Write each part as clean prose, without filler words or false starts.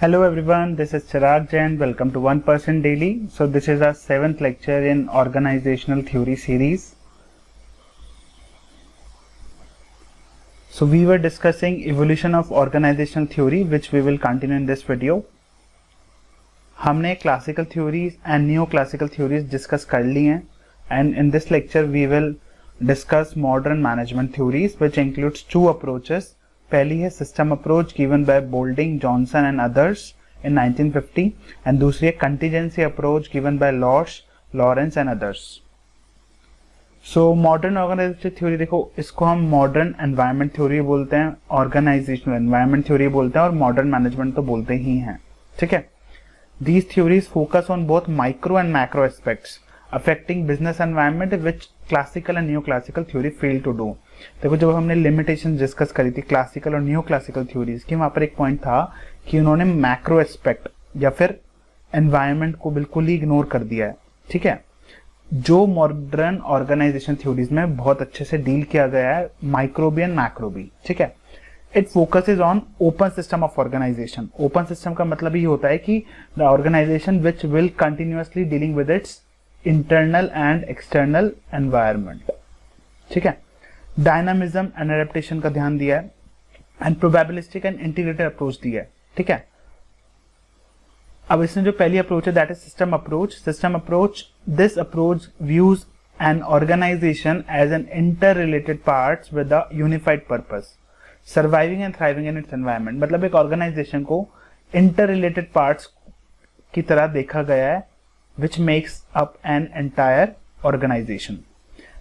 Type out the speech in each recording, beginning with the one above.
Hello everyone, this is Chirag Jain. Welcome to 1% Daily. So this is our 7th lecture in organizational theory series. So we were discussing evolution of organizational theory, which we will continue in this video. हमने classical theories and neoclassical theories discuss कर ली हैं, and in this lecture we will discuss modern management theories, which includes two approaches. पहली है system approach given by Boulding, Johnson and others in 1950 एंड दूसरी है contingency approach given by Lorsch, Lawrence and others. So modern organisation theory, देखो इसको हम modern environment theory बोलते हैं, ऑर्गेनाइजेशनल एनवायरनमेंट थ्योरी बोलते हैं और मॉडर्न मैनेजमेंट तो बोलते ही हैं. ठीक है. These theories focus on both micro and macro aspects affecting business environment which classical and new classical theory fail to do. देखो जब हमने लिमिटेशन डिस्कस करी थी क्लासिकल और न्यू क्लासिकल थ्योरीज की, वहां पर एक पॉइंट था कि उन्होंने मैक्रो एस्पेक्ट या फिर एनवायरनमेंट को बिल्कुल ही इग्नोर कर दिया है. ठीक है. जो मॉडर्न ऑर्गेनाइजेशन थ्योरीज में बहुत अच्छे से डील किया गया है, माइक्रो भी एंड मैक्रो भी. ठीक है. It focuses on open system of organisation. Open system का मतलब ये होता है कि the organisation which will continuously dealing with its internal and external environment. ठीक है. डायनामिज्म एंड एडेप्टेशन का ध्यान दिया है and probabilistic and integrated approach दिया है. ठीक है. अब इसमें जो पहली अप्रोच है that is system approach. System approach, this approach views an organisation as an inter related parts with a unified purpose surviving and thriving in its environment. मतलब एक ऑर्गेनाइजेशन को इंटर रिलेटेड पार्ट्स की तरह देखा गया है which makes up an entire organisation.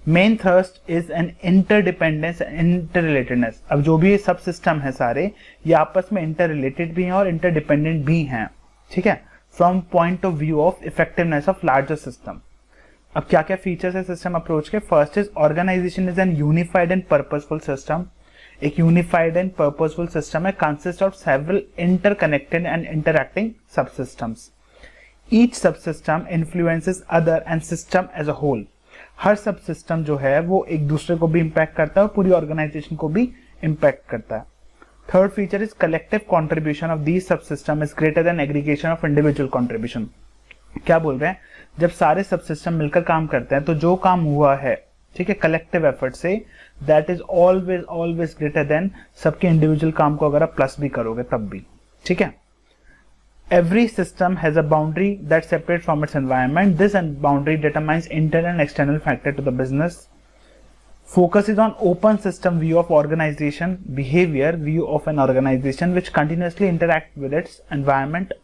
Main thrust is an interdependence and interrelatedness. अब जो भी सब सिस्टम है सारे, ये आपस में इंटर रिलेटेड भी हैं और इंटरडिपेंडेंट भी हैं. ठीक है. From point of view of effectiveness of larger system. अब क्या क्या फीचर्स है सिस्टम अप्रोच के? First is organisation is an unified and purposeful system. एक यूनिफाइड एंड पर्पसफुल सिस्टम है consist of several interconnected and interacting sub systems. Each sub system influences other and system as a whole. हर sub system जो है वो एक दूसरे को भी इंपैक्ट करता है और पूरी ऑर्गेनाइजेशन को भी इंपैक्ट करता है. Third feature is collective contribution of these sub system is greater than aggregation of individual contribution. क्या बोल रहे हैं? जब सारे सब सिस्टम मिलकर काम करते हैं तो जो काम हुआ है, ठीक है, कलेक्टिव एफर्ट से, that is always always greater than सबके इंडिविजुअल काम को अगर आप प्लस भी करोगे तब भी. ठीक है. Every system has a boundary that separates from its environment. This boundary determines internal and external factor to the business. Focus is on open system view of organization, behavior view of an organization which continuously interact with its environment,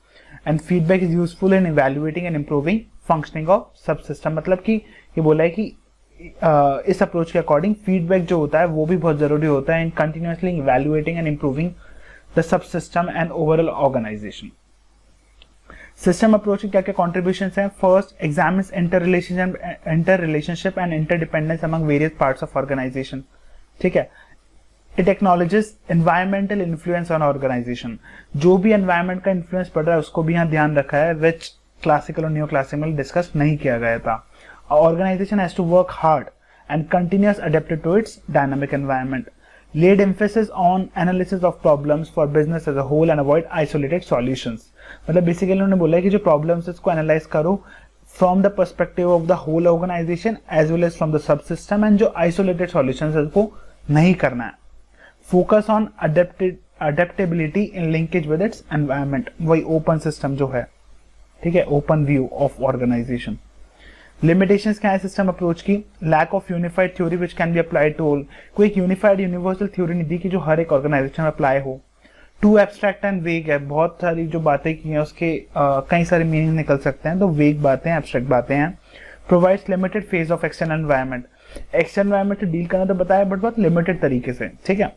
and feedback is useful in evaluating and improving functioning of subsystem. मतलब कि ये बोला है कि इस approach के according feedback जो होता है वो भी बहुत जरूरी होता है in continuously evaluating and improving the subsystem and overall organization. System approach के क्या क्या कॉन्ट्रीब्यूशंस हैं? First, examines inter relationship and interdependence among various parts of organisation. ठीक है. It acknowledges environmental influence on organisation. जो भी एनवायरमेंट का influence पड़ रहा है उसको भी यहाँ ध्यान रखा है, विच क्लासिकल और न्यू क्लासिकल में डिस्कस नहीं किया गया था. Organisation has to work hard and continuous adapted to its dynamic environment. laid emphasis on analysis of problems for business as a whole and avoid isolated solutions. मतलब basically उन्होंने बोला है कि जो प्रॉब्लम्स इसको एनालाइज करो from the perspective of the whole organisation as well as from the sub system, and जो isolated solutions है उसको नहीं करना है. Focus on adaptability in linkage with its environment. वही ओपन सिस्टम जो है, ठीक है, open view of organisation. Limitations क्या है सिस्टम अप्रोच की? Lack of unified theory which can be applied to all. कोई एक यूनिफाइड यूनिवर्सल थ्योरी नहीं दी कि जो हर एक ऑर्गेनाइजेशन में अप्लाई हो. टू एब्स्ट्रैक्ट एंड वेग है. बहुत सारी जो बातें की हैं उसके कई सारे मीनिंग निकल सकते हैं, तो वेग बातें, एब्स्ट्रैक्ट बातें हैं. Provides limited phase of external environment. External environment से डील करना तो बताया, बट बहुत लिमिटेड तरीके से. ठीक है.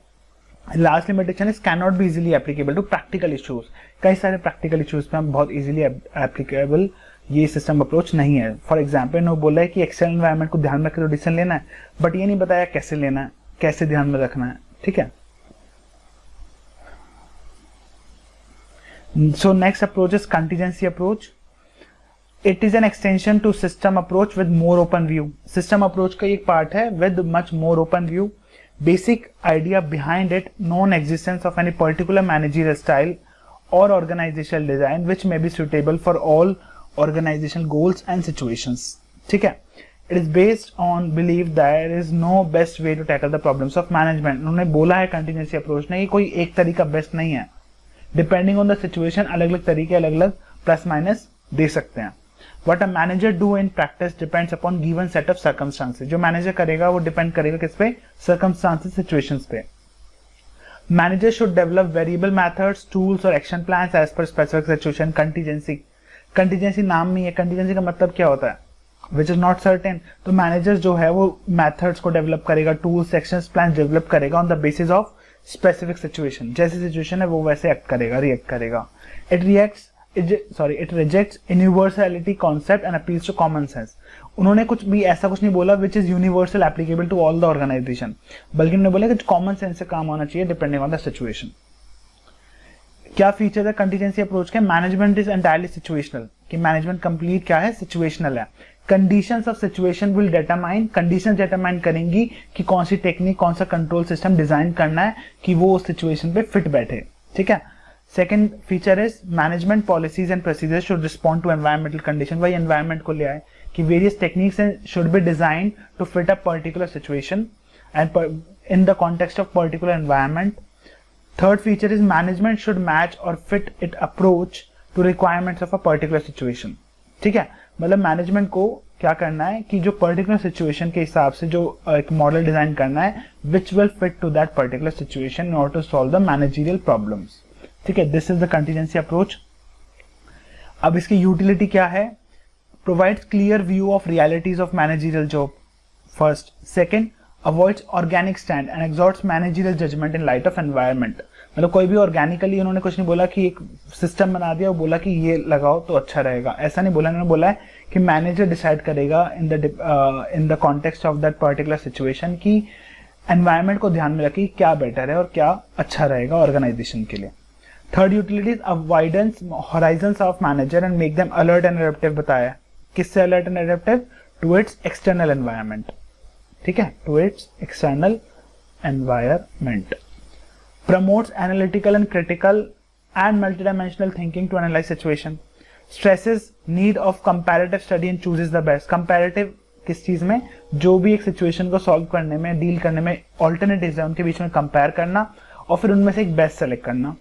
Last limitation is can not be easily applicable to practical issues. कई सारे प्रैक्टिकल इश्यूज पे हम बहुत इजिली एप्लीकेबल ये सिस्टम अप्रोच नहीं है. फॉर एग्जाम्पल इन्होंने बोला है कि एक्सटर्नल एनवायरनमेंट को ध्यान में रखकर डिसीजन लेना है, बट ये नहीं बताया कैसे लेना है, कैसे ध्यान में रखना है. ठीक है. So next approach is contingency approach. It is an extension to system approach with more open view. System approach का एक part है with much more open view. Basic idea behind it, non-existence of any particular managerial style or organizational design which may be suitable for all organizational goals and situations. ठीक है, it is based on belief there is no best way to tackle the problems of management. उन्होंने बोला है contingency approach ने कि कोई एक तरीका बेस्ट नहीं है, डिपेंडिंग ऑन द सिचुएशन अलग अलग तरीके अलग अलग प्लस माइनस दे सकते हैं. What a manager do in practice depends upon given set of circumstances. जो मैनेजर करेगा वो डिपेंड करेगा किस पे, circumstances, situations पे. Manager should develop variable methods, tools or action plans as per specific situation. Contingency, contingency नाम में है, contingency का मतलब क्या होता है, which is not certain. तो मैनेजर जो है वो methods को डेवलप करेगा, tools, actions, plans डेवलप करेगा on the basis of specific situation. जैसी situation है वो वैसे एक्ट करेगा, रिएक्ट करेगा. It rejects universality concept and appeals to common sense. उन्होंने कुछ भी ऐसा कुछ नहीं बोला which is universal applicable to all the organization, बल्कि उन्होंने बोला कि common sense से काम होना चाहिए depending on the situation. क्या फीचर है कंटीजेंसी अप्रोच के? मैनेजमेंट इज एंटायरली सिचुएशनल, कि मैनेजमेंट कंप्लीट क्या है, सिचुएशनल है. Conditions of situation will determine, conditions determine करेंगी कि कौन सी टेक्निक, कौन सा कंट्रोल सिस्टम डिजाइन करना है कि वो उस सिचुएशन पे फिट बैठे. ठीक है. Second feature is management policies and procedure should respond to environmental condition. वही एनवायरमेंट को ले आए कि various techniques should be design to fit a particular situation and in the context of particular environment. Third feature is management should match or fit its approach to requirements of a particular situation. ठीक है, मतलब management को क्या करना है कि जो particular situation के हिसाब से जो एक मॉडल डिजाइन करना है which will fit to that particular situation in order to solve the managerial problems. ठीक है, this is the contingency approach. अब इसकी यूटिलिटी क्या है? Provides clear view of realities of managerial job. First, second, avoids organic stand and exhorts managerial judgment in light of environment. मतलब कोई भी organically उन्होंने कुछ नहीं बोला कि एक सिस्टम बना दिया और बोला कि ये लगाओ तो अच्छा रहेगा, ऐसा नहीं बोला. उन्होंने बोला है कि मैनेजर डिसाइड करेगा इन the context of that particular situation कि एनवायरनमेंट को ध्यान में रखिए क्या बेटर है और क्या अच्छा रहेगा ऑर्गेनाइजेशन के लिए. Third utilities, avoidance horizons of manager and make them alert and adaptive. बताया किससे alert and adaptive? To its external environment. ठीक है, to its external environment. Promotes analytical and critical and multidimensional thinking to analyse situation. Stresses need of comparative study and chooses the best. Comparative किस चीज में? जो भी एक situation को solve करने में, डील करने में ऑल्टरनेटिव्स है उनके बीच में कंपेयर करना और फिर उनमें से एक बेस्ट सेलेक्ट करना.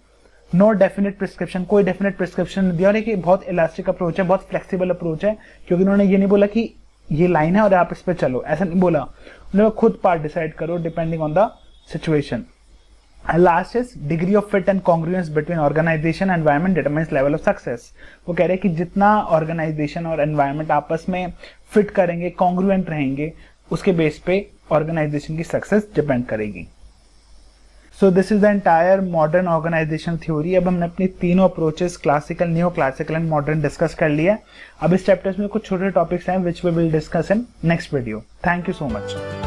नो डेफिनेट प्रिस्क्रिप्शन, कोई डेफिनेट प्रिस्क्रिप्शन नहीं दिया. और एक बहुत इलास्टिक अप्रोच है, बहुत फ्लेक्सिबल अप्रोच है, क्योंकि उन्होंने ये नहीं बोला कि ये लाइन है और आप इस पे चलो, ऐसा नहीं बोला. उन्होंने खुद पार्ट डिसाइड करो depending on the situation. Last is degree of fit and congruence between organisation and environment determines level of success. वो कह रहे हैं कि जितना ऑर्गेनाइजेशन और एनवायरनमेंट आपस में फिट करेंगे, कॉन्ग्रुएंट रहेंगे, उसके बेस पे ऑर्गेनाइजेशन की सक्सेस डिपेंड करेगी. So this is the entire modern organisation theory. अब हमने अपनी तीनों approaches classical, new classical and modern discuss कर लिया. अब इस चैप्टर्स में कुछ छोटे टॉपिक्स हैं which we will discuss in next video. Thank you so much.